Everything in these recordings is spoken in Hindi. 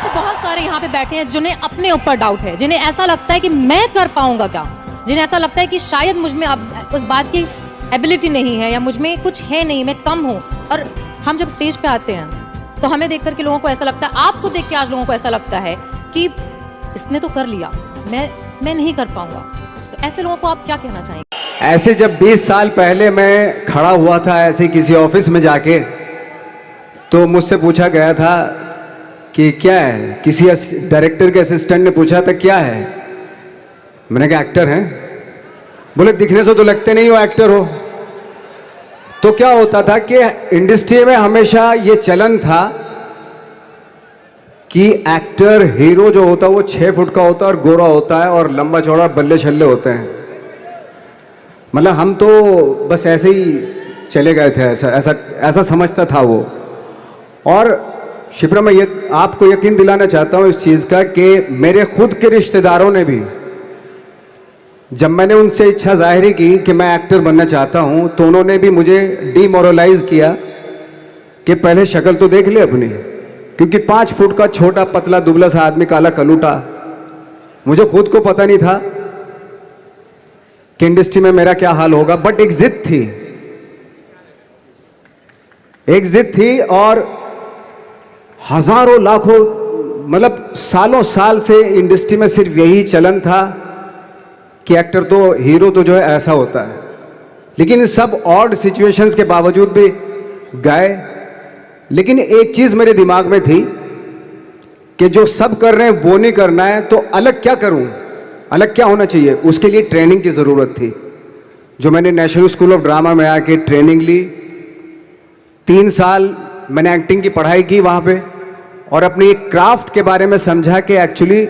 तो बहुत सारे यहाँ पे बैठे हैं जिन्हें अपने ऊपर डाउट है, जिन्हें ऐसा लगता है कि मैं कर पाऊंगा क्या, जिन्हें ऐसा लगता है कि शायद मुझ में अब उस बात की एबिलिटी नहीं है या मुझ में कुछ है नहीं, मैं कम हूँ। और हम जब स्टेज पे आते हैं तो हमें देख करके लोगों को ऐसा लगता है, आपको देख के आज लोगों को ऐसा लगता है कि इसने तो कर लिया, मैं नहीं कर पाऊंगा। तो ऐसे लोगों को आप क्या कहना चाहेंगे? ऐसे जब 20 साल पहले मैं खड़ा हुआ था ऐसे किसी ऑफिस में जाके, तो मुझसे पूछा गया था कि क्या है, किसी डायरेक्टर के असिस्टेंट ने पूछा था क्या है, मैंने कहा एक्टर हैं। बोले दिखने से तो लगते नहीं हो एक्टर हो। तो क्या होता था कि इंडस्ट्री में हमेशा ये चलन था कि एक्टर हीरो जो होता है वो 6 फुट का होता है और गोरा होता है और लंबा चौड़ा बल्ले छल्ले होते हैं। मतलब हम तो बस ऐसे ही चले गए थे, ऐसा समझता था वो। और शिप्रा, मैं आपको यकीन दिलाना चाहता हूँ इस चीज़ का कि मेरे खुद के रिश्तेदारों ने भी, जब मैंने उनसे इच्छा जाहिर की कि मैं एक्टर बनना चाहता हूँ, तो उन्होंने भी मुझे डीमोरलाइज किया कि पहले शक्ल तो देख ले अपनी, क्योंकि 5 फुट का छोटा पतला दुबला सा आदमी, काला कलूटा। मुझे खुद को पता नहीं था कि इंडस्ट्री में मेरा क्या हाल होगा, बट एक जिद थी और हजारों लाखों, मतलब सालों साल से इंडस्ट्री में सिर्फ यही चलन था कि एक्टर तो, हीरो तो जो है ऐसा होता है। लेकिन इन सब ऑड सिचुएशंस के बावजूद भी गए। लेकिन एक चीज मेरे दिमाग में थी कि जो सब कर रहे हैं वो नहीं करना है, तो अलग क्या करूं, अलग क्या होना चाहिए। उसके लिए ट्रेनिंग की ज़रूरत थी, जो मैंने नेशनल स्कूल ऑफ ड्रामा में आके ट्रेनिंग ली। 3 साल मैंने एक्टिंग की पढ़ाई की वहाँ पे, और अपनी एक क्राफ्ट के बारे में समझा कि एक्चुअली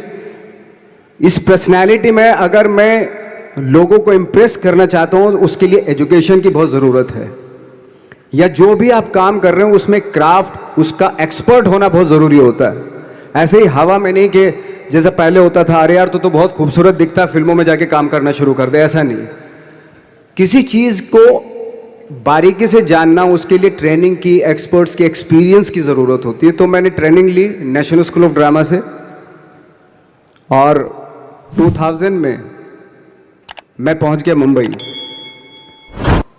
इस पर्सनैलिटी में अगर मैं लोगों को इम्प्रेस करना चाहता हूँ, उसके लिए एजुकेशन की बहुत ज़रूरत है, या जो भी आप काम कर रहे हो उसमें क्राफ्ट, उसका एक्सपर्ट होना बहुत ज़रूरी होता है। ऐसे ही हवा में नहीं कि जैसे पहले होता था, अरे यार तो बहुत खूबसूरत दिखता, फिल्मों में जाके काम करना शुरू कर दे, ऐसा नहीं। किसी चीज़ को बारीकी से जानना, उसके लिए ट्रेनिंग की, एक्सपर्ट्स की, एक्सपीरियंस की ज़रूरत होती है। तो मैंने ट्रेनिंग ली नेशनल स्कूल ऑफ ड्रामा से, और 2000 में मैं पहुंच गया मुंबई।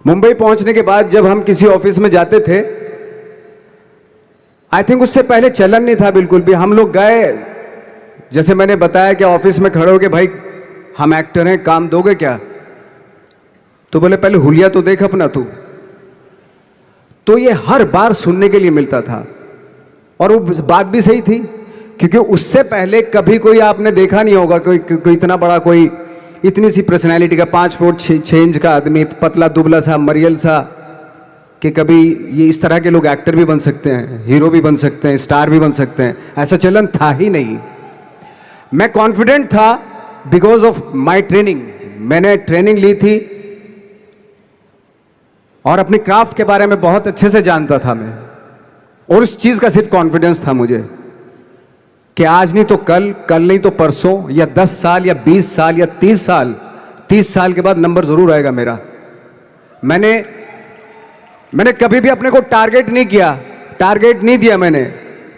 मुंबई पहुंचने के बाद जब हम किसी ऑफिस में जाते थे, आई थिंक उससे पहले चलन नहीं था बिल्कुल भी। हम लोग गए, जैसे मैंने बताया कि ऑफिस में खड़े हो के, भाई हम एक्टर हैं, काम दोगे क्या? तो बोले पहले हुलिया तो देख अपना तू। तो ये हर बार सुनने के लिए मिलता था, और वो बात भी सही थी, क्योंकि उससे पहले कभी कोई आपने देखा नहीं होगा कोई इतना बड़ा, कोई इतनी सी पर्सनैलिटी का 5 फुट 6 इंच का आदमी, पतला दुबला सा मरियल सा, कि कभी ये इस तरह के लोग एक्टर भी बन सकते हैं, हीरो भी बन सकते हैं, स्टार भी बन सकते हैं। ऐसा चलन था ही नहीं। मैं कॉन्फिडेंट था बिकॉज ऑफ माई ट्रेनिंग। मैंने ट्रेनिंग ली थी और अपनी क्राफ्ट के बारे में बहुत अच्छे से जानता था मैं, और उस चीज़ का सिर्फ कॉन्फिडेंस था मुझे कि आज नहीं तो कल, कल नहीं तो परसों, या 10 साल या 20 साल या 30 साल के बाद नंबर जरूर आएगा मेरा। मैंने कभी भी अपने को टारगेट नहीं दिया मैंने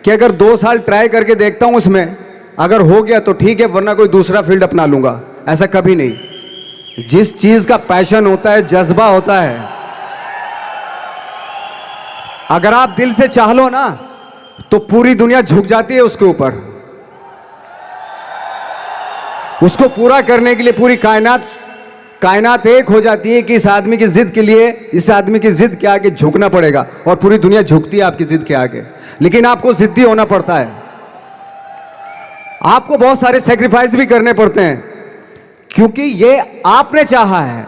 कि अगर 2 साल ट्राई करके देखता हूं, उसमें अगर हो गया तो ठीक है, वरना कोई दूसरा फील्ड अपना लूंगा। ऐसा कभी नहीं। जिस चीज का पैशन होता है, जज्बा होता है, अगर आप दिल से चाह लो ना, तो पूरी दुनिया झुक जाती है उसके ऊपर। उसको पूरा करने के लिए पूरी कायनात एक हो जाती है कि इस आदमी की जिद के लिए, इस आदमी की जिद के आगे झुकना पड़ेगा, और पूरी दुनिया झुकती है आपकी जिद के आगे। लेकिन आपको जिद्दी होना पड़ता है, आपको बहुत सारे सेक्रीफाइस भी करने पड़ते हैं, क्योंकि ये आपने चाहा है।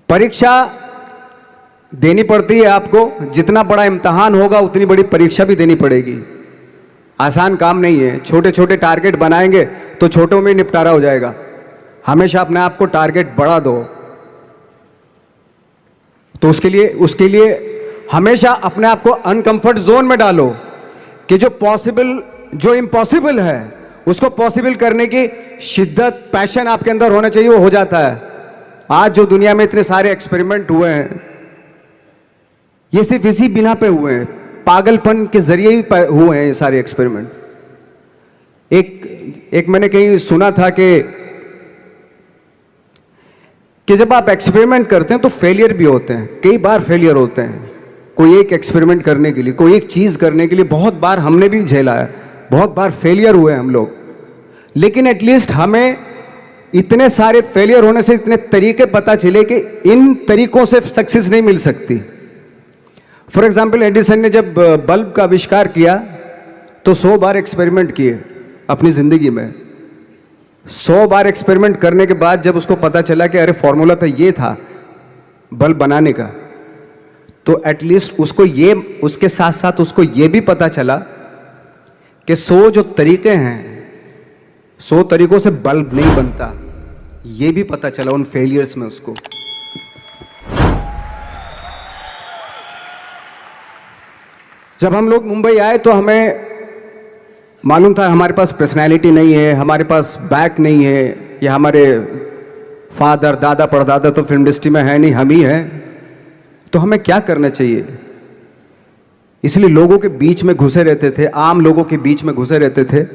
परीक्षा देनी पड़ती है आपको, जितना बड़ा इम्तहान होगा उतनी बड़ी परीक्षा भी देनी पड़ेगी। आसान काम नहीं है। छोटे छोटे टारगेट बनाएंगे तो छोटों में निपटारा हो जाएगा। हमेशा अपने आप को टारगेट बढ़ा दो। तो उसके लिए हमेशा अपने आप को अनकंफर्ट जोन में डालो कि जो इम्पॉसिबल है उसको पॉसिबल करने की शिद्दत, पैशन आपके अंदर होना चाहिए, वो हो जाता है। आज जो दुनिया में इतने सारे एक्सपेरिमेंट हुए हैं, ये सिर्फ इसी बिना पे हुए हैं पागलपन के जरिए ही हुए हैं ये सारे एक्सपेरिमेंट। एक मैंने कहीं सुना था कि जब आप एक्सपेरिमेंट करते हैं तो फेलियर भी होते हैं, कई बार फेलियर होते हैं। कोई एक एक्सपेरिमेंट करने के लिए, कोई एक चीज़ करने के लिए बहुत बार हमने भी झेला है, बहुत बार फेलियर हुए हम लोग। लेकिन एटलीस्ट हमें इतने सारे फेलियर होने से इतने तरीके पता चले कि इन तरीकों से सक्सेस नहीं मिल सकती। फॉर एग्जाम्पल, एडिसन ने जब बल्ब का आविष्कार किया तो 100 बार एक्सपेरिमेंट किए अपनी ज़िंदगी में। 100 बार एक्सपेरिमेंट करने के बाद जब उसको पता चला कि अरे फॉर्मूला तो ये था बल्ब बनाने का, तो एटलीस्ट उसको ये, उसके साथ साथ उसको ये भी पता चला कि 100 जो तरीके हैं, 100 तरीकों से बल्ब नहीं बनता, ये भी पता चला उन फेलियर्स में उसको। जब हम लोग मुंबई आए तो हमें मालूम था हमारे पास पर्सनैलिटी नहीं है, हमारे पास बैक नहीं है, या हमारे फादर दादा परदादा तो फिल्म इंडस्ट्री में है नहीं, हम ही हैं। तो हमें क्या करना चाहिए? इसलिए लोगों के बीच में घुसे रहते थे, आम लोगों के बीच में घुसे रहते थे,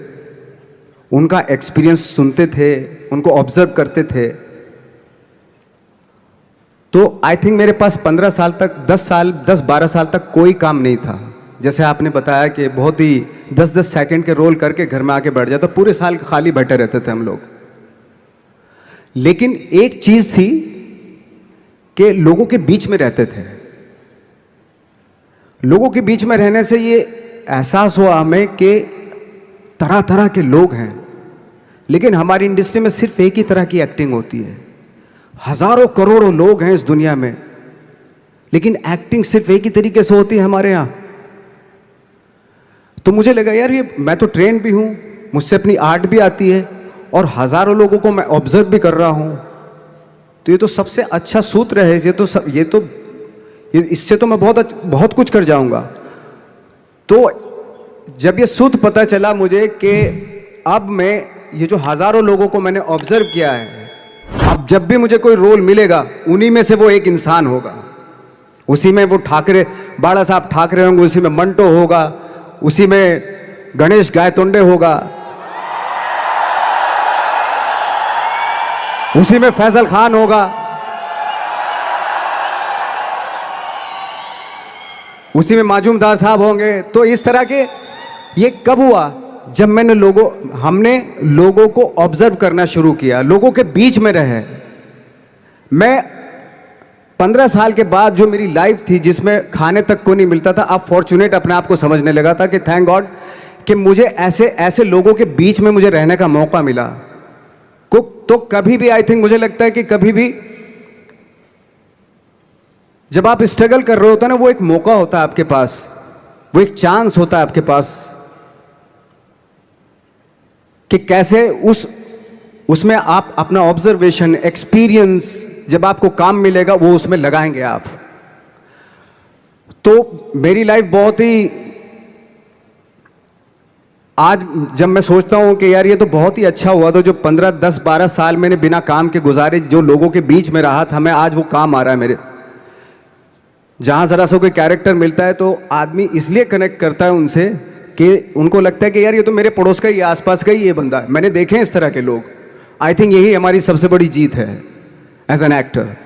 उनका एक्सपीरियंस सुनते थे, उनको ऑब्जर्व करते थे। तो आई थिंक मेरे पास 15 साल तक, 10-12 साल तक कोई काम नहीं था। जैसे आपने बताया कि बहुत ही 10-10 सेकंड के रोल करके घर में आके बैठ जाता, पूरे साल खाली बैठे रहते थे हम लोग। लेकिन एक चीज थी कि लोगों के बीच में रहते थे। लोगों के बीच में रहने से ये एहसास हुआ हमें कि तरह तरह के लोग हैं, लेकिन हमारी इंडस्ट्री में सिर्फ एक ही तरह की एक्टिंग होती है। हजारों करोड़ों लोग हैं इस दुनिया में, लेकिन एक्टिंग सिर्फ एक ही तरीके से होती है हमारे यहाँ। तो मुझे लगा यार, ये मैं तो ट्रेन भी हूं, मुझसे अपनी आर्ट भी आती है, और हजारों लोगों को मैं ऑब्जर्व भी कर रहा हूं, तो ये तो सबसे अच्छा सूत्र है। इससे तो मैं बहुत कुछ कर जाऊंगा। तो जब ये सूत्र पता चला मुझे कि अब मैं ये जो हजारों लोगों को मैंने ऑब्जर्व किया है, अब जब भी मुझे कोई रोल मिलेगा उन्हीं में से वो एक इंसान होगा। उसी में वो ठाकरे, बाला साहब ठाकरे होंगे, उसी में मंटो होगा, उसी में गणेश गायतोंडे होगा, उसी में फैजल खान होगा, उसी में माजूमदार साहब होंगे। तो इस तरह के, ये कब हुआ? जब हमने लोगों को ऑब्जर्व करना शुरू किया, लोगों के बीच में रहे। मैं 15 साल के बाद जो मेरी लाइफ थी जिसमें खाने तक को नहीं मिलता था, अब फॉर्चुनेट अपने आप को समझने लगा था कि थैंक गॉड कि मुझे ऐसे लोगों के बीच में मुझे रहने का मौका मिला। तो कभी भी, आई थिंक मुझे लगता है कि कभी भी जब आप स्ट्रगल कर रहे होते हैं ना, वो एक मौका होता है आपके पास, वो एक चांस होता है आपके पास कि कैसे उसमें आप अपना ऑब्जर्वेशन, एक्सपीरियंस, जब आपको काम मिलेगा वो उसमें लगाएंगे आप। तो मेरी लाइफ बहुत ही, आज जब मैं सोचता हूं कि यार ये तो बहुत ही अच्छा हुआ, तो जो 15, 10, 12 साल मैंने बिना काम के गुजारे, जो लोगों के बीच में रहा था मैं, आज वो काम आ रहा है मेरे। जहां जरा सा कोई कैरेक्टर मिलता है तो आदमी इसलिए कनेक्ट करता है उनसे कि उनको लगता है कि यार ये तो मेरे पड़ोस का ही, आसपास का ही ये बंदा है। मैंने देखे हैं इस तरह के लोग। आई थिंक यही हमारी सबसे बड़ी जीत है एज एन एक्टर।